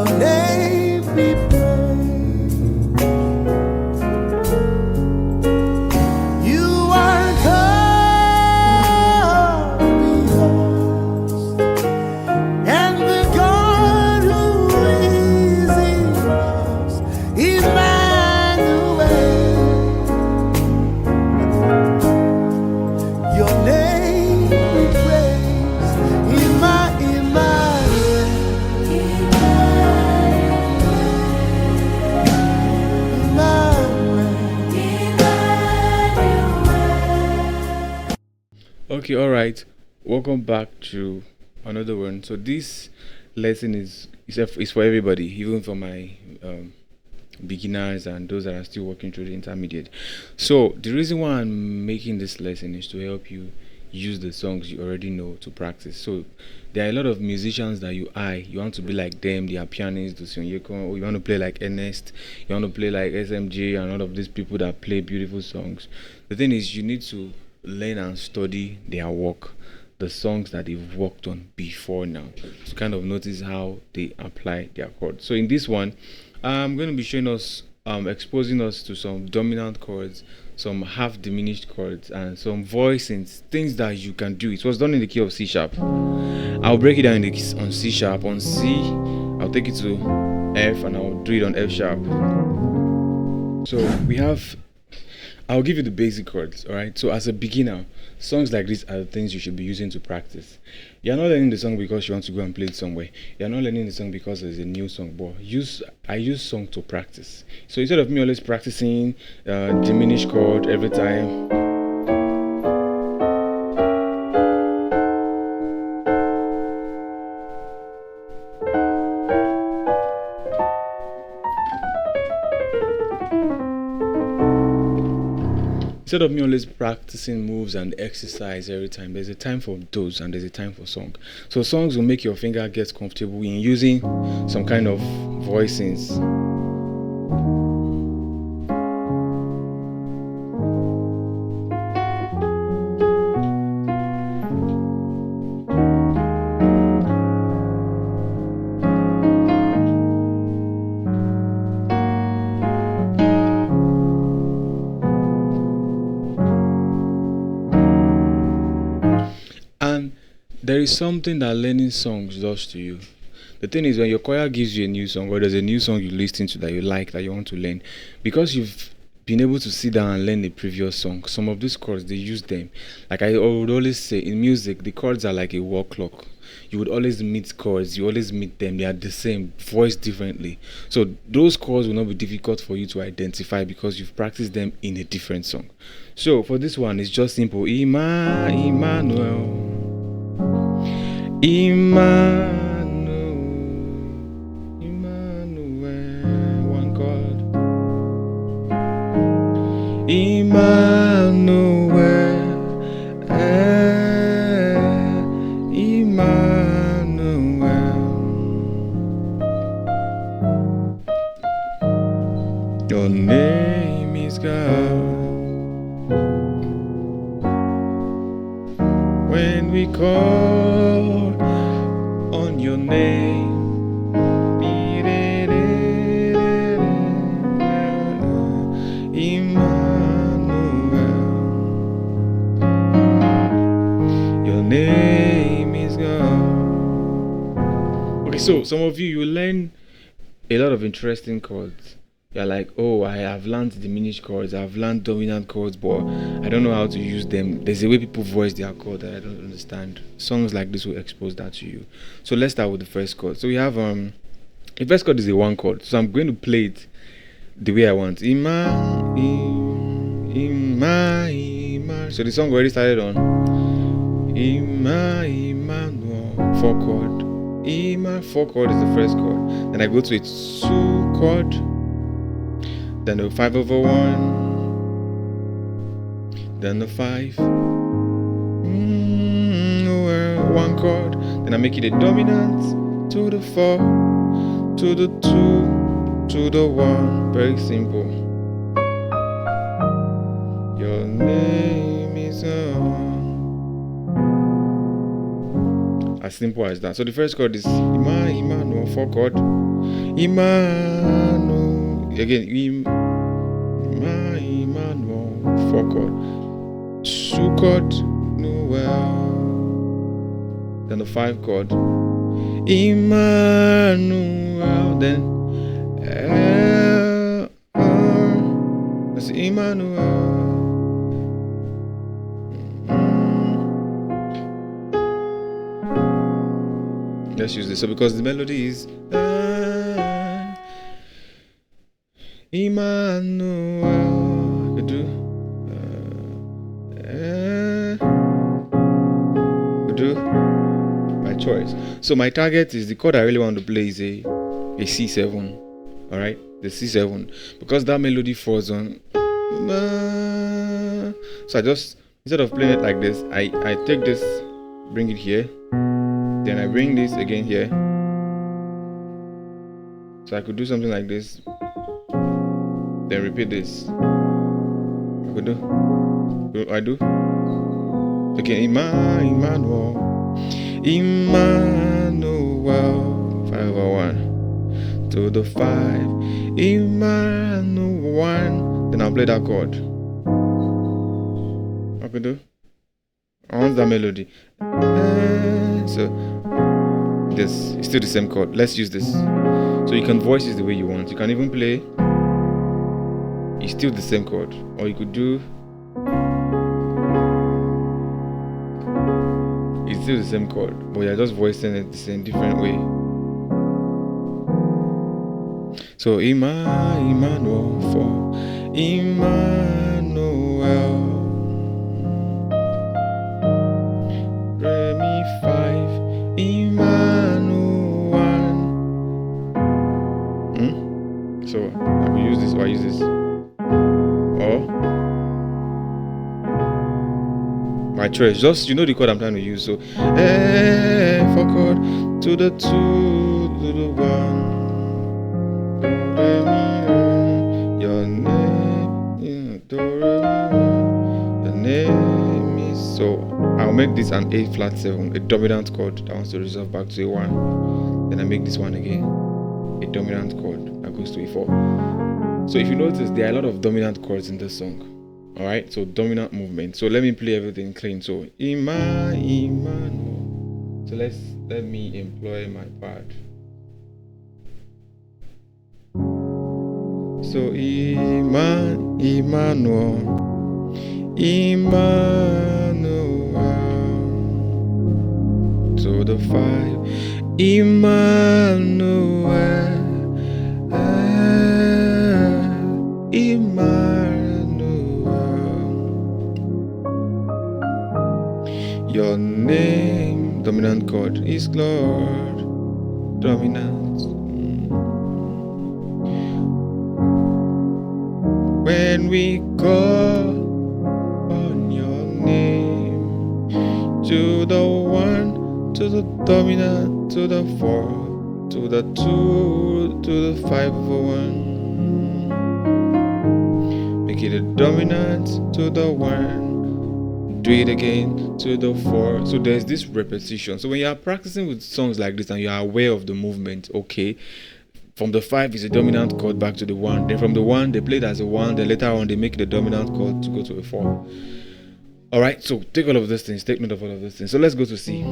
your name be praised. You are God with us, and the God who is in us, Emmanuel. Your name be praised, Emmanuel. Okay, all right. Welcome back to another one. So this lesson is for everybody, even for my beginners and those that are still working through the intermediate. So the reason why I'm making this lesson is to help you use the songs you already know to practice. So there are a lot of musicians that you want to be like them. They are pianists, or you want to play like Ernest, you want to play like SMJ and all of these people that play beautiful songs. The thing is, you need to learn and study their work, the songs that they've worked on before now, to kind of notice how they apply their chords. So in this one, I'm going to be showing us, exposing us to some dominant chords, some half diminished chords, and some voicings, things that you can do. It was done in the key of C sharp. I'll break it down on C sharp. On C, I'll take it to F, and I'll do it on F sharp. So I'll give you the basic chords, alright? So as a beginner, songs like this are the things you should be using to practice. You're not learning the song because you want to go and play it somewhere. You're not learning the song because there's a new song, but I use song to practice. So instead of me always practicing diminished chord every time, instead of me always practicing moves and exercise every time, there's a time for those and there's a time for song. So songs will make your finger get comfortable in using some kind of voicings. There is something that learning songs does to you. The thing is, when your choir gives you a new song, or there's a new song you listen to that you like, that you want to learn, because you've been able to sit down and learn the previous song, some of these chords, they use them. Like I would always say, in music, the chords are like a wall clock. You would always meet chords, you always meet them, they are the same, voiced differently. So those chords will not be difficult for you to identify because you've practiced them in a different song. So for this one, it's just simple. Emmanuel. Emmanuel, one chord. Emmanuel, Emmanuel. Your name is God. When we call on your name, Emmanuel, your name is God. Okay, so some of you learn a lot of interesting chords. You're like, oh, I have learned diminished chords, I've learned dominant chords, but I don't know how to use them. There's a way people voice their chord that I don't understand. Songs like this will expose that to you. So let's start with the first chord. So we have the first chord is a one chord. So I'm going to play it the way I want. So the song already started on Emmanuel, 4 chord. 4 chord is the first chord. Then I go to a 2 chord. Then the 5/1, then the 5, 1 chord, then I make it a dominant, to the 4, to the 2, to the 1, very simple. Your name is as simple as that. So the first chord is Emmanuel, 4 chord. Immanuel. Again, Immanuel. 4 chord. 2 chord. Noel. Then the 5 chord. Immanuel. Then that's Immanuel. Let's use this. So because the melody is Immanuel, I could do my choice. So my target is the chord I really want to play is a C7. All right, the C7, because that melody falls on. So I just, instead of playing it like this, I take this, bring it here. Then I bring this again here. So I could do something like this. Then repeat this. I could do. I do. Okay, Emmanuel. 5/1 to the 5. Emmanuel 1. Then I'll play that chord. I could do. I want that melody. So this is still the same chord. Let's use this. So you can voice it the way you want. You can even play. It's still the same chord. Or you could do. It's still the same chord, but you're just voicing it the same different way. So Emmanuel 4. Emmanuel. Re mi 5, Emmanuel 1. So I can use this or I use this. Or my choice. Just you know the chord I'm trying to use. So 4 chord to the 2 to the 1. Your name, your name is so. I'll make this an A flat 7, a dominant chord that wants to resolve back to a 1. Then I make this one again, a dominant chord that goes to a 4. So if you notice, there are a lot of dominant chords in this song. All right, so dominant movement. So let me play everything clean. So Emmanuel. So let me employ my pad. So Emmanuel. To the 5, Emmanuel, Emmanuel. Your name, dominant chord, is Lord, dominant. When we call on your name, to the 1, to the dominant, to the 4, to the 2, to the 5/1. Make it a dominant to the 1. Do it again to the 4. So there's this repetition. So when you are practicing with songs like this and you are aware of the movement, okay, from the 5 is a dominant chord back to the 1. Then from the 1 they play it as a 1. Then later on they make the dominant chord to go to a 4. All right. So take all of these things. Take note of all of these things. So let's go to C.